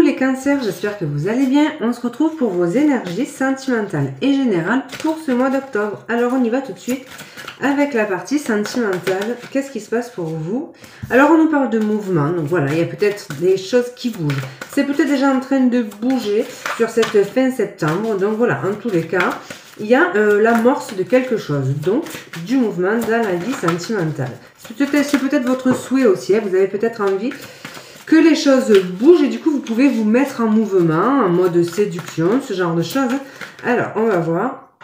les cancers, j'espère que vous allez bien. On se retrouve pour vos énergies sentimentales et générales pour ce mois d'octobre. Alors on y va tout de suite avec la partie sentimentale. Qu'est-ce qui se passe pour vous? Alors on nous parle de mouvement, donc voilà, il y a peut-être des choses qui bougent. C'est peut-être déjà en train de bouger sur cette fin septembre, donc voilà, en tous les cas, il y a l'amorce de quelque chose, donc du mouvement dans la vie sentimentale. C'est peut-être votre souhait aussi, hein, vous avez peut-être envie que les choses bougent et du coup vous pouvez vous mettre en mouvement, en mode séduction, ce genre de choses. Alors on va voir.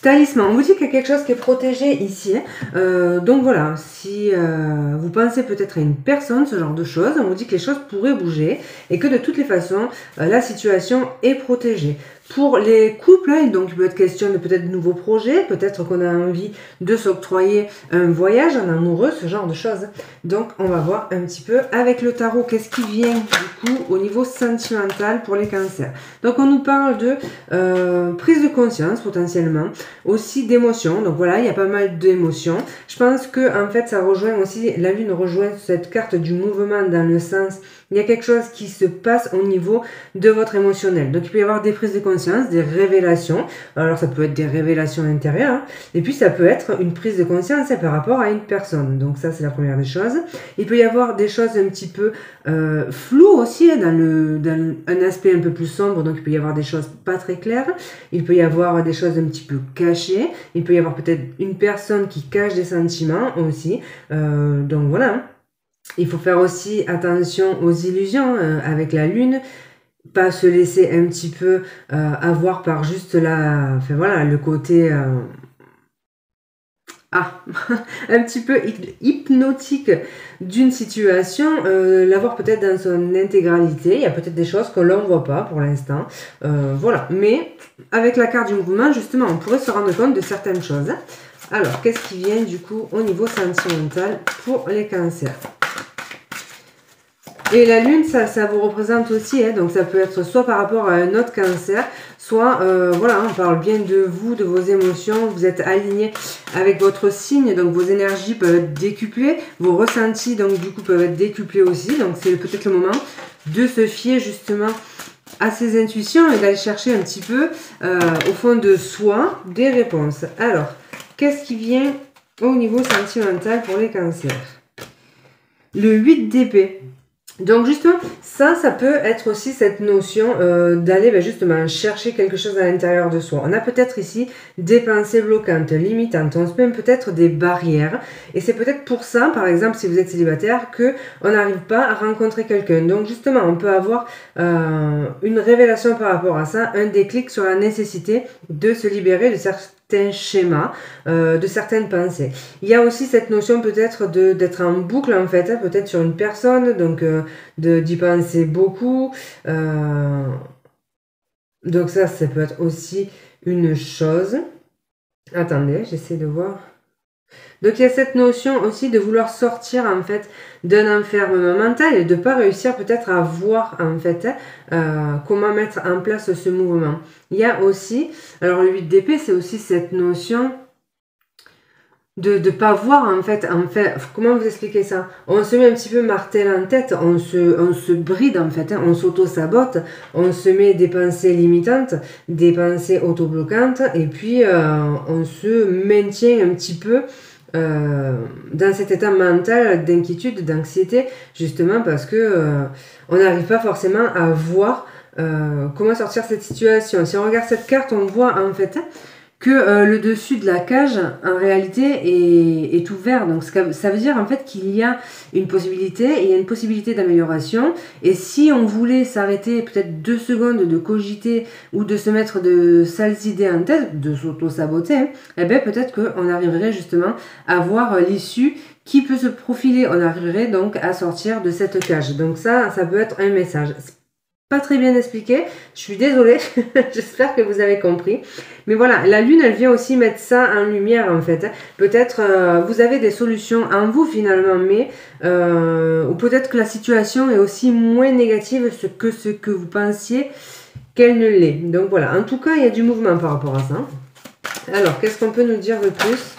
Talisman, on vous dit qu'il y a quelque chose qui est protégé ici. Donc voilà, si vous pensez peut-être à une personne, ce genre de choses, on vous dit que les choses pourraient bouger et que de toutes les façons, la situation est protégée. Pour les couples, hein, donc il peut être question de peut-être de nouveaux projets, peut-être qu'on a envie de s'octroyer un voyage en amoureux, ce genre de choses. Donc on va voir un petit peu avec le tarot, qu'est-ce qui vient du coup au niveau sentimental pour les cancers. Donc on nous parle de prise de conscience potentiellement, aussi d'émotions, donc voilà, il y a pas mal d'émotions. Je pense que en fait ça rejoint aussi, la lune rejoint cette carte du mouvement dans le sens, il y a quelque chose qui se passe au niveau de votre émotionnel. Donc il peut y avoir des prises de conscience, des révélations. Alors ça peut être des révélations intérieures, hein. Et puis ça peut être une prise de conscience par rapport à une personne. Donc ça c'est la première des choses. Il peut y avoir des choses un petit peu floues aussi, hein, dans un aspect un peu plus sombre. Donc il peut y avoir des choses pas très claires. Il peut y avoir des choses un petit peu cachées. Il peut y avoir peut-être une personne qui cache des sentiments aussi. Donc voilà, hein. Il faut faire aussi attention aux illusions avec la lune, pas se laisser un petit peu avoir par juste enfin voilà, le côté un petit peu hypnotique d'une situation, l'avoir peut-être dans son intégralité. Il y a peut-être des choses que l'on ne voit pas pour l'instant, voilà. Mais avec la carte du mouvement, justement, on pourrait se rendre compte de certaines choses. Alors, qu'est-ce qui vient du coup au niveau sentimental pour les cancers? Et la lune, ça vous représente aussi, hein, donc ça peut être soit par rapport à un autre cancer, soit, voilà, on parle bien de vous, de vos émotions, vous êtes aligné avec votre signe, donc vos énergies peuvent être décuplées, vos ressentis, donc du coup, peuvent être décuplés aussi, donc c'est peut-être le moment de se fier justement à ses intuitions et d'aller chercher un petit peu au fond de soi des réponses. Alors, qu'est-ce qui vient au niveau sentimental pour les cancers? Le 8 d'épée. Donc justement, ça peut être aussi cette notion d'aller justement chercher quelque chose à l'intérieur de soi. On a peut-être ici des pensées bloquantes, limitantes, on se met peut-être des barrières. Et c'est peut-être pour ça, par exemple, si vous êtes célibataire, que on n'arrive pas à rencontrer quelqu'un. Donc justement, on peut avoir une révélation par rapport à ça, un déclic sur la nécessité de se libérer de certains schémas, de certaines pensées. Il y a aussi cette notion peut-être d'être en boucle en fait, hein, peut-être sur une personne, donc d'y penser beaucoup. Donc ça peut être aussi une chose. Attendez, j'essaie de voir. Donc il y a cette notion aussi de vouloir sortir en fait d'un enfermement mental et de ne pas réussir peut-être à voir en fait comment mettre en place ce mouvement. Il y a aussi, alors le 8 d'épée c'est aussi cette notion de ne pas voir en fait, comment vous expliquer ça? On se met un petit peu martel en tête, on se bride en fait, hein, on s'auto-sabote, on se met des pensées limitantes, des pensées auto-bloquantes et puis on se maintient un petit peu dans cet état mental d'inquiétude, d'anxiété, justement parce que on n'arrive pas forcément à voir comment sortir de cette situation. Si on regarde cette carte, on voit en fait que le dessus de la cage, en réalité, est ouvert. Donc, ça veut dire en fait qu'il y a une possibilité, et il y a une possibilité d'amélioration. Et si on voulait s'arrêter peut-être 2 secondes de cogiter ou de se mettre de sales idées en tête, de s'auto-saboter, hein, eh bien peut-être qu'on arriverait justement à voir l'issue qui peut se profiler. On arriverait donc à sortir de cette cage. Donc ça peut être un message. Pas très bien expliqué, je suis désolée, j'espère que vous avez compris. Mais voilà, la lune, elle vient aussi mettre ça en lumière en fait. Peut-être vous avez des solutions en vous finalement, mais ou peut-être que la situation est aussi moins négative que ce que vous pensiez qu'elle ne l'est. Donc voilà, en tout cas, il y a du mouvement par rapport à ça. Alors, qu'est-ce qu'on peut nous dire de plus?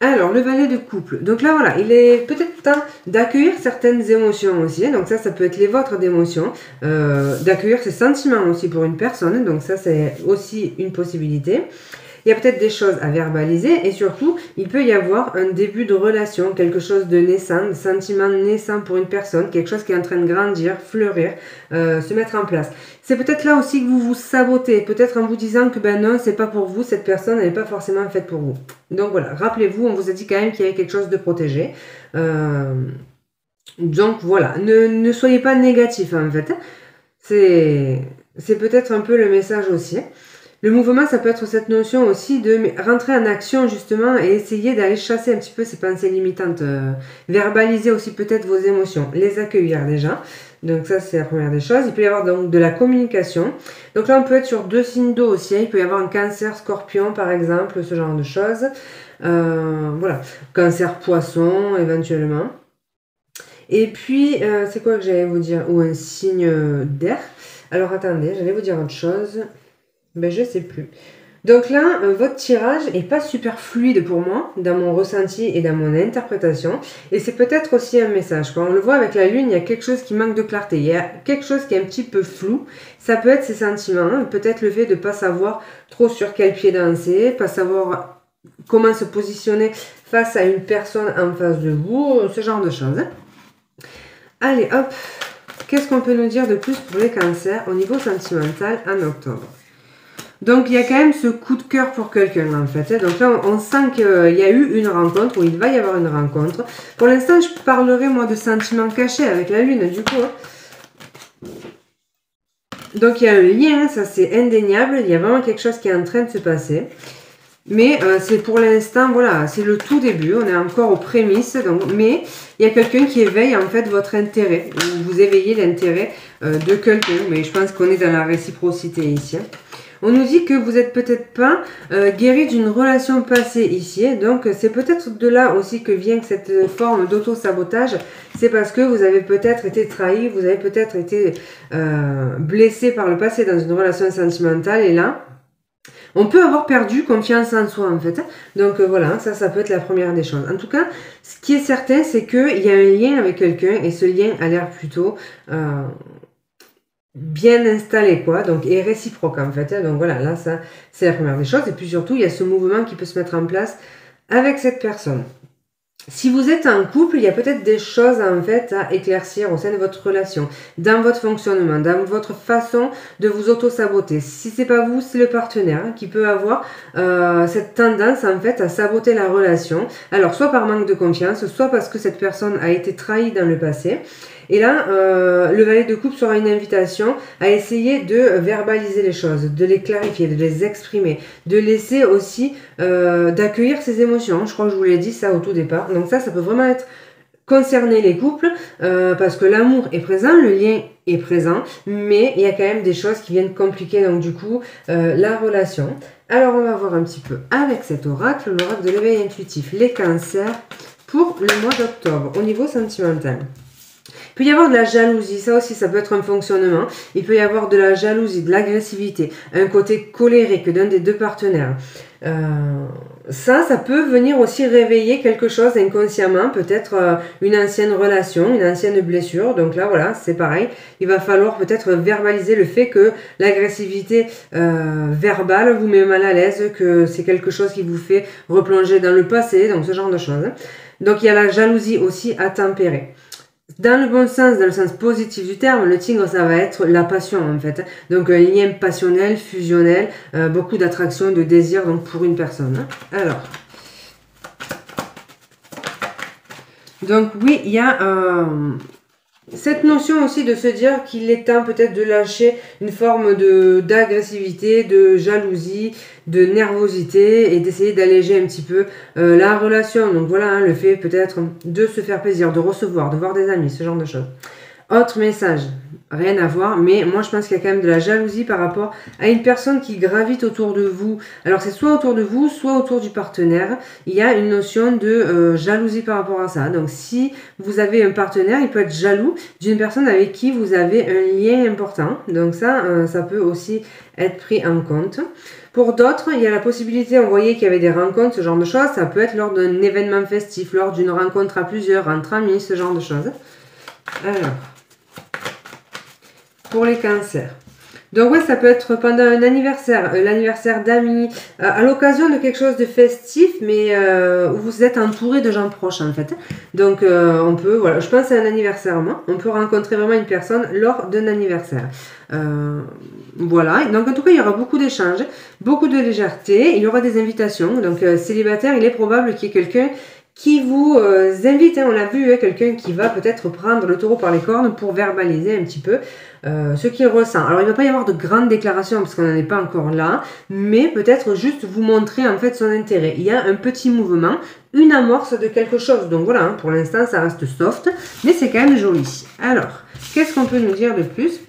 Alors, le valet de couple. Donc là, voilà, il est peut-être temps d'accueillir certaines émotions aussi. Donc ça peut être les vôtres d'émotions. D'accueillir ses sentiments aussi pour une personne. Donc ça, c'est aussi une possibilité. Il y a peut-être des choses à verbaliser et surtout, il peut y avoir un début de relation, quelque chose de naissant, de sentiment naissant pour une personne, quelque chose qui est en train de grandir, fleurir, se mettre en place. C'est peut-être là aussi que vous vous sabotez, peut-être en vous disant que ben non, c'est pas pour vous, cette personne, elle n'est pas forcément faite pour vous. Donc voilà, rappelez-vous, on vous a dit quand même qu'il y avait quelque chose de protégé. Donc voilà, ne soyez pas négatif en fait. C'est peut-être un peu le message aussi. Le mouvement, ça peut être cette notion aussi de rentrer en action justement et essayer d'aller chasser un petit peu ces pensées limitantes. Verbaliser aussi peut-être vos émotions, les accueillir déjà. Donc ça, c'est la première des choses. Il peut y avoir donc de la communication. Donc là, on peut être sur 2 signes d'eau aussi. Il peut y avoir un cancer, scorpion par exemple, ce genre de choses. Voilà, cancer, poisson éventuellement. Et puis, c'est quoi que j'allais vous dire? Ou un signe d'air. Alors attendez, j'allais vous dire autre chose. Ben, je sais plus. Donc là, votre tirage est pas super fluide pour moi, dans mon ressenti et dans mon interprétation. Et c'est peut-être aussi un message. Quand on le voit avec la lune, il y a quelque chose qui manque de clarté. Il y a quelque chose qui est un petit peu flou. Ça peut être ses sentiments, peut-être le fait de ne pas savoir trop sur quel pied danser, pas savoir comment se positionner face à une personne en face de vous, ce genre de choses. Allez, hop, qu'est-ce qu'on peut nous dire de plus pour les cancers au niveau sentimental en octobre? Donc, il y a quand même ce coup de cœur pour quelqu'un, en fait. Donc là, on sent qu'il y a eu une rencontre, ou il va y avoir une rencontre. Pour l'instant, je parlerai, moi, de sentiments cachés avec la lune, du coup. Donc, il y a un lien, ça c'est indéniable. Il y a vraiment quelque chose qui est en train de se passer. Mais c'est pour l'instant, voilà, c'est le tout début. On est encore aux prémices. Donc, mais il y a quelqu'un qui éveille, en fait, votre intérêt. Vous éveillez l'intérêt de quelqu'un. Mais je pense qu'on est dans la réciprocité ici. On nous dit que vous n'êtes peut-être pas guéri d'une relation passée ici. Donc, c'est peut-être de là aussi que vient cette forme d'auto-sabotage. C'est parce que vous avez peut-être été trahi, vous avez peut-être été blessé par le passé dans une relation sentimentale. Et là, on peut avoir perdu confiance en soi, en fait. Donc, voilà, ça peut être la première des choses. En tout cas, ce qui est certain, c'est qu'il y a un lien avec quelqu'un et ce lien a l'air plutôt... bien installé quoi, donc et réciproque en fait. Donc voilà, là ça c'est la première des choses. Et puis surtout, il y a ce mouvement qui peut se mettre en place avec cette personne. Si vous êtes en couple, il y a peut-être des choses en fait à éclaircir au sein de votre relation, dans votre fonctionnement, dans votre façon de vous auto-saboter. Si c'est pas vous, c'est le partenaire qui peut avoir cette tendance en fait à saboter la relation. Alors soit par manque de confiance, soit parce que cette personne a été trahie dans le passé. Et là, le valet de coupe sera une invitation à essayer de verbaliser les choses, de les clarifier, de les exprimer, de laisser aussi, d'accueillir ses émotions. Je crois que je vous l'ai dit ça au tout départ. Donc ça peut vraiment être concerner les couples parce que l'amour est présent, le lien est présent, mais il y a quand même des choses qui viennent compliquer donc du coup la relation. Alors on va voir un petit peu avec cet oracle, l'oracle de l'éveil intuitif, les cancers pour le mois d'octobre au niveau sentimental. Il peut y avoir de la jalousie, ça aussi, ça peut être un fonctionnement. Il peut y avoir de la jalousie, de l'agressivité, un côté colérique d'un des deux partenaires. Ça peut venir aussi réveiller quelque chose inconsciemment, peut-être une ancienne relation, une ancienne blessure. Donc là, voilà, c'est pareil. Il va falloir peut-être verbaliser le fait que l'agressivité verbale vous met mal à l'aise, que c'est quelque chose qui vous fait replonger dans le passé, donc ce genre de choses. Donc il y a la jalousie aussi à tempérer. Dans le bon sens, dans le sens positif du terme, le tigre, ça va être la passion en fait. Donc un lien passionnel, fusionnel, beaucoup d'attraction, de désir donc pour une personne. Alors, donc oui, il y a cette notion aussi de se dire qu'il est temps peut-être de lâcher une forme d'agressivité, de jalousie, de nervosité et d'essayer d'alléger un petit peu la relation. Donc voilà, hein, le fait peut-être de se faire plaisir, de recevoir, de voir des amis, ce genre de choses. Autre message, rien à voir, mais moi je pense qu'il y a quand même de la jalousie par rapport à une personne qui gravite autour de vous. Alors c'est soit autour de vous, soit autour du partenaire. Il y a une notion de jalousie par rapport à ça. Donc si vous avez un partenaire, il peut être jaloux d'une personne avec qui vous avez un lien important. Donc ça, ça peut aussi être pris en compte. Pour d'autres, il y a la possibilité, on voyait qu'il y avait des rencontres, ce genre de choses. Ça peut être lors d'un événement festif, lors d'une rencontre à plusieurs, entre amis, ce genre de choses. Alors, pour les cancers. Donc ouais, ça peut être pendant un anniversaire, l'anniversaire d'amis, à l'occasion de quelque chose de festif, mais où vous êtes entouré de gens proches en fait. Donc on peut, voilà, je pense à un anniversaire, moi, on peut rencontrer vraiment une personne lors d'un anniversaire. Voilà, donc en tout cas il y aura beaucoup d'échanges, beaucoup de légèreté, il y aura des invitations. Donc célibataire, il est probable qu'il y ait quelqu'un qui vous invite, hein, on l'a vu, hein, quelqu'un qui va peut-être prendre le taureau par les cornes pour verbaliser un petit peu ce qu'il ressent. Alors il ne va pas y avoir de grandes déclarations parce qu'on n'en est pas encore là, mais peut-être juste vous montrer en fait son intérêt. Il y a un petit mouvement, une amorce de quelque chose. Donc voilà, hein, pour l'instant ça reste soft, mais c'est quand même joli. Alors, qu'est-ce qu'on peut nous dire de plus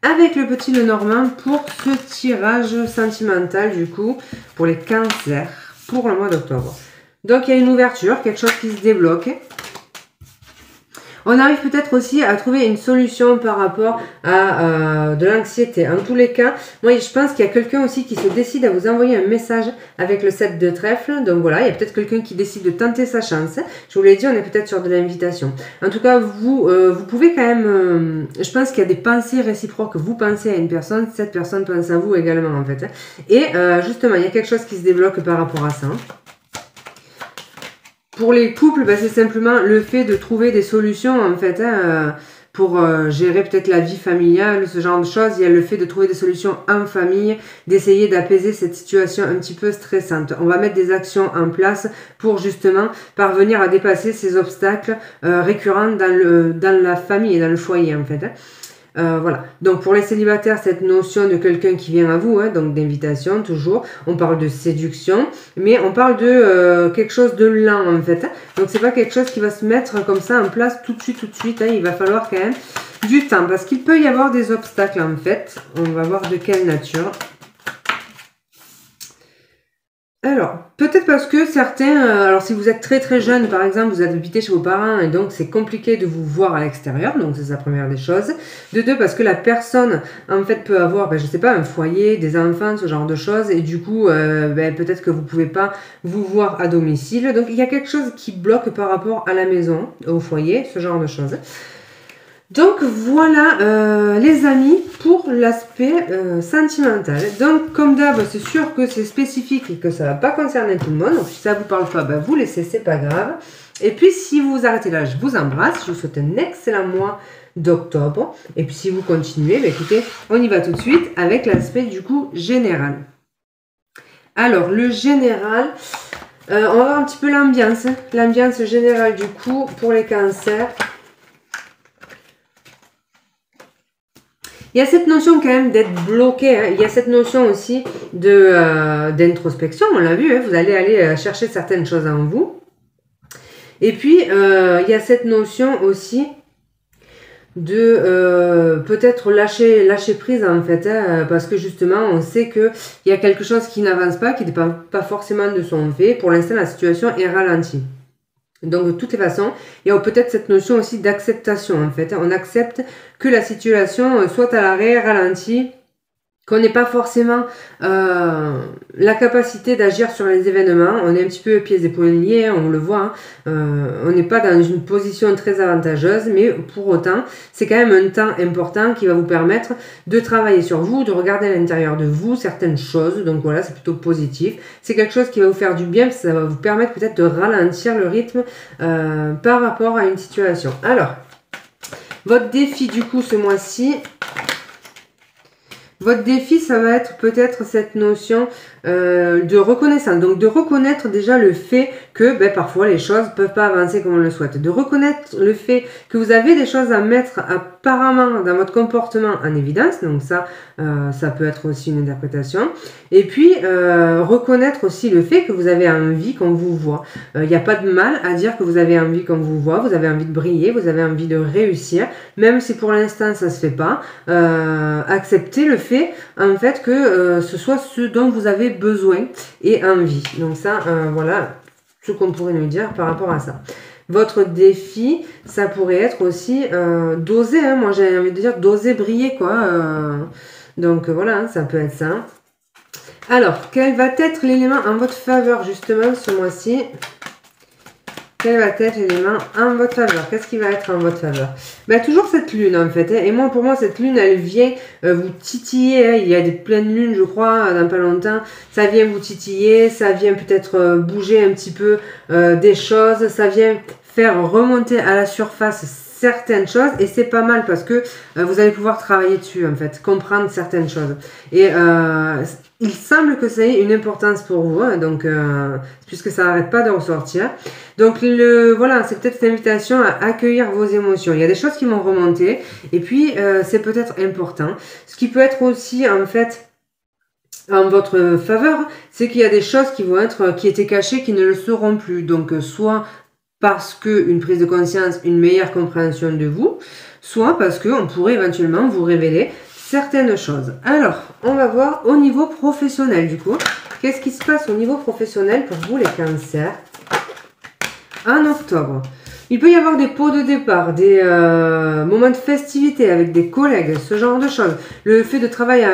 avec le petit Lenormand pour ce tirage sentimental du coup pour les cancers pour le mois d'octobre? Donc, il y a une ouverture, quelque chose qui se débloque. On arrive peut-être aussi à trouver une solution par rapport à de l'anxiété. En tous les cas, moi, je pense qu'il y a quelqu'un aussi qui se décide à vous envoyer un message avec le 7 de trèfle. Donc voilà, il y a peut-être quelqu'un qui décide de tenter sa chance. Je vous l'ai dit, on est peut-être sur de l'invitation. En tout cas, vous pouvez quand même... je pense qu'il y a des pensées réciproques. Vous pensez à une personne, cette personne pense à vous également en fait. Et justement, il y a quelque chose qui se débloque par rapport à ça. Pour les couples, c'est simplement le fait de trouver des solutions en fait pour gérer peut-être la vie familiale, ce genre de choses. Il y a le fait de trouver des solutions en famille, d'essayer d'apaiser cette situation un petit peu stressante. On va mettre des actions en place pour justement parvenir à dépasser ces obstacles récurrents dans la famille et dans le foyer en fait. Voilà, donc pour les célibataires, cette notion de quelqu'un qui vient à vous, hein, donc d'invitation toujours, on parle de séduction, mais on parle de quelque chose de lent en fait, hein. Donc c'est pas quelque chose qui va se mettre comme ça en place tout de suite, hein. Il va falloir quand même du temps, parce qu'il peut y avoir des obstacles en fait, on va voir de quelle nature. Alors, peut-être parce que certains, alors si vous êtes très jeune par exemple, vous habitez chez vos parents et donc c'est compliqué de vous voir à l'extérieur, donc c'est la première des choses. De deux, parce que la personne en fait peut avoir, je sais pas, un foyer, des enfants, ce genre de choses, et du coup peut-être que vous pouvez pas vous voir à domicile. Donc il y a quelque chose qui bloque par rapport à la maison, au foyer, ce genre de choses. Donc voilà les amis pour l'aspect sentimental. Donc comme d'hab, c'est sûr que c'est spécifique et que ça ne va pas concerner tout le monde. Donc si ça ne vous parle pas, vous laissez, c'est pas grave. Et puis si vous vous arrêtez là, je vous embrasse. Je vous souhaite un excellent mois d'octobre. Et puis si vous continuez, écoutez, on y va tout de suite avec l'aspect du coup général. Alors le général, on va voir un petit peu l'ambiance. L'ambiance générale du coup pour les cancers. Il y a cette notion quand même d'être bloqué, hein. Il y a cette notion aussi d'introspection, on l'a vu, hein. Vous allez aller chercher certaines choses en vous. Et puis, il y a cette notion aussi de peut-être lâcher prise en fait, hein, parce que justement, on sait qu'il y a quelque chose qui n'avance pas, qui n'est pas forcément de son fait. Pour l'instant, la situation est ralentie. Donc de toutes les façons, il y a peut-être cette notion aussi d'acceptation en fait. On accepte que la situation soit à l'arrêt, ralentie, qu'on n'ait pas forcément la capacité d'agir sur les événements. On est un petit peu pieds et poings liés, on le voit. Hein. On n'est pas dans une position très avantageuse, mais pour autant, c'est quand même un temps important qui va vous permettre de travailler sur vous, de regarder à l'intérieur de vous certaines choses. Donc voilà, c'est plutôt positif. C'est quelque chose qui va vous faire du bien, parce que ça va vous permettre peut-être de ralentir le rythme par rapport à une situation. Alors, votre défi du coup ce mois-ci... Votre défi, ça va être peut-être cette notion de reconnaissance. Donc de reconnaître déjà le fait que parfois les choses ne peuvent pas avancer comme on le souhaite. De reconnaître le fait que vous avez des choses à mettre apparemment dans votre comportement en évidence. Donc ça peut être aussi une interprétation. Et puis reconnaître aussi le fait que vous avez envie qu'on vous voit. Il n'y a pas de mal à dire que vous avez envie qu'on vous voit, vous avez envie de briller, vous avez envie de réussir, même si pour l'instant ça se fait pas. Acceptez le fait en fait que ce soit ce dont vous avez besoin et envie. Donc ça, voilà ce qu'on pourrait nous dire par rapport à ça. Votre défi, ça pourrait être aussi d'oser, hein, moi j'ai envie de dire d'oser briller quoi. Donc voilà, hein, ça peut être ça. Alors, quel va être l'élément en votre faveur justement ce mois-ci? Quel va être l'élément en votre faveur? Qu'est-ce qui va être en votre faveur? Toujours cette lune en fait. Hein. Et moi, pour moi, cette lune, elle vient vous titiller. Hein. Il y a des pleines lunes, je crois, dans pas longtemps. Ça vient vous titiller. Ça vient peut-être bouger un petit peu des choses. Ça vient faire remonter à la surface certaines choses. Et c'est pas mal parce que vous allez pouvoir travailler dessus en fait. Comprendre certaines choses. Et il semble que ça ait une importance pour vous. Hein, donc, puisque ça n'arrête pas de ressortir. Donc voilà, c'est peut-être cette invitation à accueillir vos émotions. Il y a des choses qui vont remonter et puis c'est peut-être important. Ce qui peut être aussi en fait en votre faveur, c'est qu'il y a des choses qui vont être qui étaient cachées, qui ne le seront plus. Donc soit parce que une prise de conscience, une meilleure compréhension de vous, soit parce que on pourrait éventuellement vous révéler certaines choses. Alors, on va voir au niveau professionnel du coup. Qu'est-ce qui se passe au niveau professionnel pour vous les cancers en octobre? Il peut y avoir des pots de départ, des moments de festivité avec des collègues, ce genre de choses. Le fait de travailler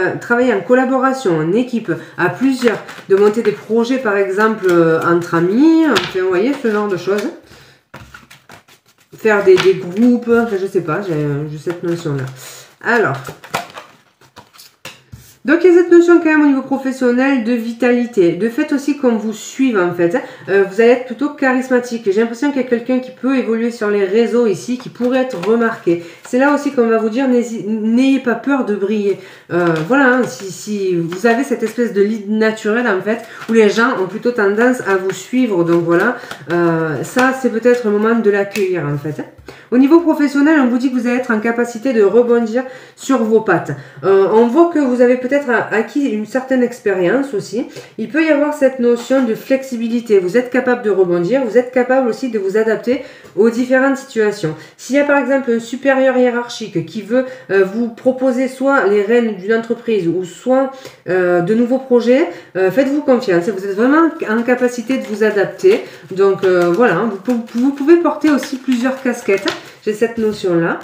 en collaboration, en équipe, à plusieurs, de monter des projets par exemple entre amis, enfin, vous voyez, ce genre de choses. Faire des groupes, enfin, je sais pas, j'ai cette notion-là. Alors, donc il y a cette notion quand même au niveau professionnel de vitalité, de fait aussi qu'on vous suive en fait, vous allez être plutôt charismatique. J'ai l'impression qu'il y a quelqu'un qui peut évoluer sur les réseaux ici, qui pourrait être remarqué. C'est là aussi qu'on va vous dire, n'ayez pas peur de briller. Voilà, hein, si vous avez cette espèce de lead naturel en fait, où les gens ont plutôt tendance à vous suivre, donc voilà, ça c'est peut-être le moment de l'accueillir en fait. Au niveau professionnel, on vous dit que vous allez être en capacité de rebondir sur vos pattes. On voit que vous avez peut-être acquis une certaine expérience aussi. Il peut y avoir cette notion de flexibilité. Vous êtes capable de rebondir, vous êtes capable aussi de vous adapter aux différentes situations. S'il y a par exemple un supérieur hiérarchique qui veut vous proposer soit les rênes d'une entreprise ou soit de nouveaux projets, faites-vous confiance. Vous êtes vraiment en capacité de vous adapter. Donc voilà, vous pouvez porter aussi plusieurs casquettes. J'ai cette notion-là.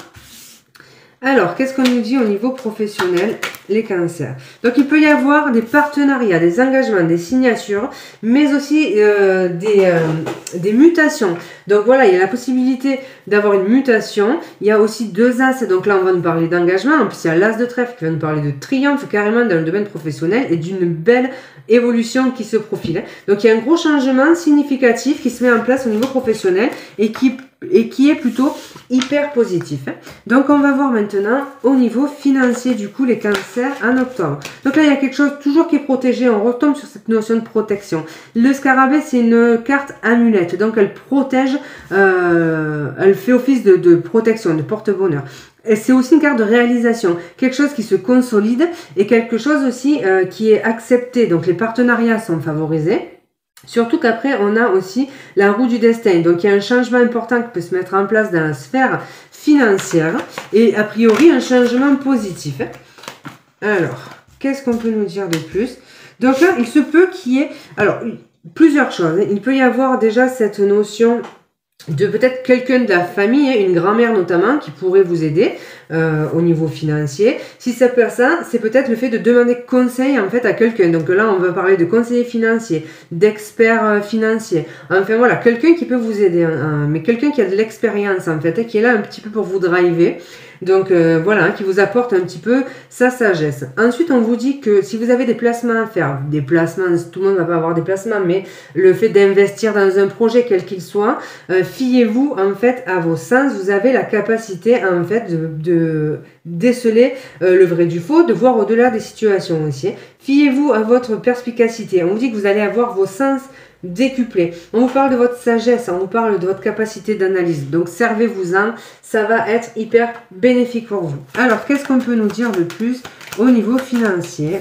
Alors, qu'est-ce qu'on nous dit au niveau professionnel, les cancers? Donc, il peut y avoir des partenariats, des engagements, des signatures, mais aussi des mutations. Donc, voilà, il y a la possibilité d'avoir une mutation. Il y a aussi deux as. Donc là, on va nous parler d'engagement. En plus, il y a l'as de trèfle qui va nous parler de triomphe carrément dans le domaine professionnel et d'une belle évolution qui se profile. Donc, il y a un gros changement significatif qui se met en place au niveau professionnel et qui est plutôt hyper positif. Donc, on va voir maintenant au niveau financier, du coup, les cancers en octobre. Donc là, il y a quelque chose toujours qui est protégé. On retombe sur cette notion de protection. Le scarabée, c'est une carte amulette. Donc, elle protège, elle fait office de protection, de porte-bonheur. Et c'est aussi une carte de réalisation, quelque chose qui se consolide et quelque chose aussi qui est accepté. Donc, les partenariats sont favorisés. Surtout qu'après, on a aussi la roue du destin. Donc, il y a un changement important qui peut se mettre en place dans la sphère financière. Et a priori, un changement positif. Alors, qu'est-ce qu'on peut nous dire de plus? Donc là, il se peut qu'il y ait... Alors, plusieurs choses. Il peut y avoir déjà cette notion de peut-être quelqu'un de la famille, une grand-mère notamment, qui pourrait vous aider au niveau financier. Si ça peut être ça, c'est peut-être le fait de demander conseil en fait à quelqu'un. Donc là, on va parler de conseiller financier, d'expert financier. Enfin voilà, quelqu'un qui peut vous aider, mais quelqu'un qui a de l'expérience en fait, qui est là un petit peu pour vous driver. Donc voilà, qui vous apporte un petit peu sa sagesse. Ensuite, on vous dit que si vous avez des placements à faire, des placements, tout le monde ne va pas avoir des placements, mais le fait d'investir dans un projet quel qu'il soit, fiez-vous en fait à vos sens. Vous avez la capacité en fait de déceler le vrai du faux, de voir au-delà des situations aussi. Fiez-vous à votre perspicacité. On vous dit que vous allez avoir vos sens décuplés. On vous parle de votre sagesse, on vous parle de votre capacité d'analyse. Donc servez-vous-en, ça va être hyper bénéfique pour vous. Alors, qu'est-ce qu'on peut nous dire de plus au niveau financier ?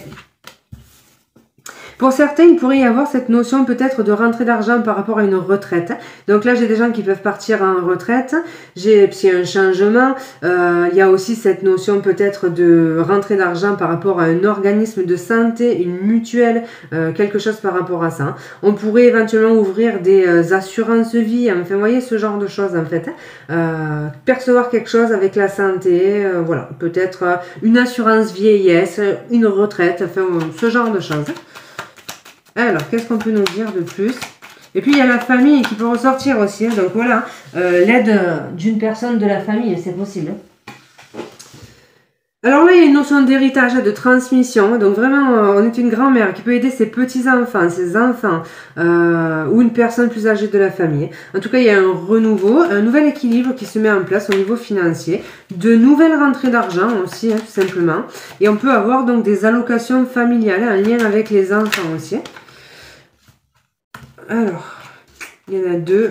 Pour certains, il pourrait y avoir cette notion peut-être de rentrée d'argent par rapport à une retraite. Donc là, j'ai des gens qui peuvent partir en retraite. S'il y a un changement, il y a aussi cette notion peut-être de rentrée d'argent par rapport à un organisme de santé, une mutuelle, quelque chose par rapport à ça. On pourrait éventuellement ouvrir des assurances vie, enfin, vous voyez, ce genre de choses en fait. Percevoir quelque chose avec la santé, voilà, peut-être une assurance vieillesse, une retraite, enfin, ce genre de choses. Alors, qu'est-ce qu'on peut nous dire de plus? Et puis, il y a la famille qui peut ressortir aussi. Donc, voilà, l'aide d'une personne de la famille, c'est possible. Alors là, il y a une notion d'héritage, de transmission. Donc, vraiment, on est une grand-mère qui peut aider ses petits-enfants, ses enfants, ou une personne plus âgée de la famille. En tout cas, il y a un renouveau, un nouvel équilibre qui se met en place au niveau financier. De nouvelles rentrées d'argent aussi, hein, tout simplement. Et on peut avoir donc des allocations familiales en lien avec les enfants aussi. Alors, il y en a deux.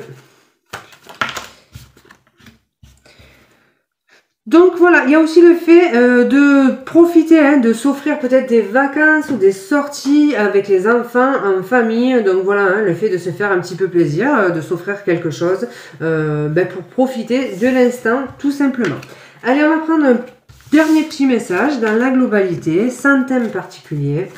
Donc voilà, il y a aussi le fait de profiter, hein, de s'offrir peut-être des vacances ou des sorties avec les enfants en famille. Donc voilà, hein, le fait de se faire un petit peu plaisir, de s'offrir quelque chose pour profiter de l'instant tout simplement. Allez, on va prendre un dernier petit message dans la globalité, sans thème particulier.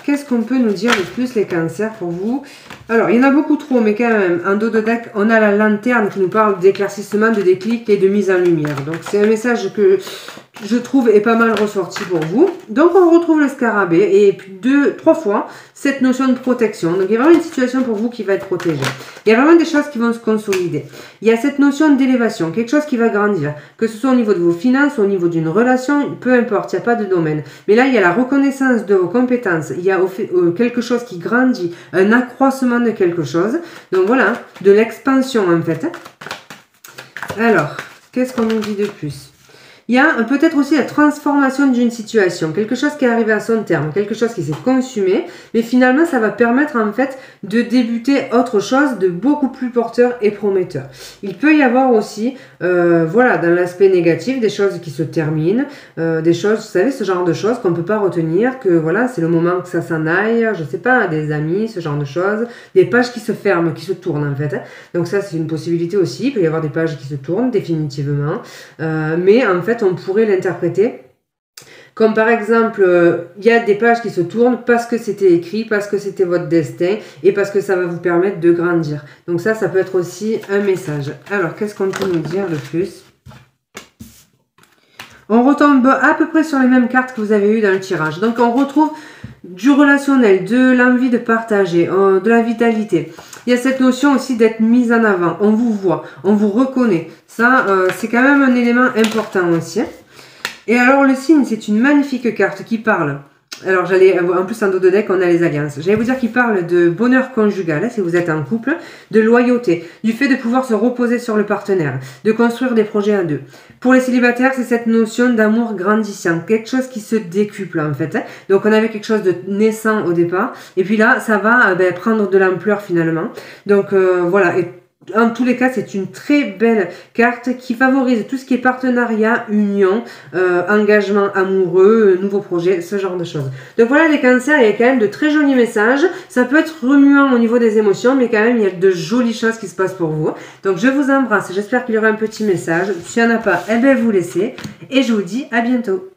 Qu'est-ce qu'on peut nous dire de plus les cancers pour vous? Alors, il y en a beaucoup trop, mais quand même, en dos de deck, on a la lanterne qui nous parle d'éclaircissement, de déclic et de mise en lumière. Donc, c'est un message que je trouve est pas mal ressorti pour vous. Donc, on retrouve le scarabée et puis trois fois cette notion de protection. Donc, il y a vraiment une situation pour vous qui va être protégée. Il y a vraiment des choses qui vont se consolider. Il y a cette notion d'élévation, quelque chose qui va grandir. Que ce soit au niveau de vos finances, au niveau d'une relation, peu importe, il n'y a pas de domaine. Mais là, il y a la reconnaissance de vos compétences. Il y a quelque chose qui grandit, un accroissement de quelque chose. Donc voilà, de l'expansion en fait. Alors, qu'est-ce qu'on nous dit de plus? Il y a peut-être aussi la transformation d'une situation, quelque chose qui est arrivé à son terme, quelque chose qui s'est consumé, mais finalement ça va permettre en fait de débuter autre chose de beaucoup plus porteur et prometteur. Il peut y avoir aussi, voilà, dans l'aspect négatif, des choses qui se terminent, des choses, vous savez, ce genre de choses qu'on ne peut pas retenir, que voilà, c'est le moment que ça s'en aille, je sais pas, des amis, ce genre de choses, des pages qui se ferment, qui se tournent en fait. Donc ça c'est une possibilité aussi, il peut y avoir des pages qui se tournent définitivement, mais en fait on pourrait l'interpréter comme par exemple, il y a des pages qui se tournent parce que c'était écrit, parce que c'était votre destin et parce que ça va vous permettre de grandir. Donc ça peut être aussi un message. Alors, qu'est-ce qu'on peut nous dire de plus? On retombe à peu près sur les mêmes cartes que vous avez eues dans le tirage. Donc, on retrouve du relationnel, de l'envie de partager, de la vitalité. Il y a cette notion aussi d'être mise en avant. On vous voit, on vous reconnaît. Ça, c'est quand même un élément important aussi. Et alors, le signe, c'est une magnifique carte qui parle. Alors, en plus, en dos de deck, on a les alliances. J'allais vous dire qu'il parle de bonheur conjugal, si vous êtes en couple, de loyauté, du fait de pouvoir se reposer sur le partenaire, de construire des projets à deux. Pour les célibataires, c'est cette notion d'amour grandissant, quelque chose qui se décuple, en fait. Donc, on avait quelque chose de naissant au départ, et puis là, ça va prendre de l'ampleur, finalement. Donc, voilà, et en tous les cas, c'est une très belle carte qui favorise tout ce qui est partenariat, union, engagement amoureux, nouveaux projets, ce genre de choses. Donc voilà les cancers, il y a quand même de très jolis messages. Ça peut être remuant au niveau des émotions, mais quand même, il y a de jolies choses qui se passent pour vous. Donc je vous embrasse, j'espère qu'il y aura un petit message. S'il n'y en a pas, eh bien vous laissez. Et je vous dis à bientôt.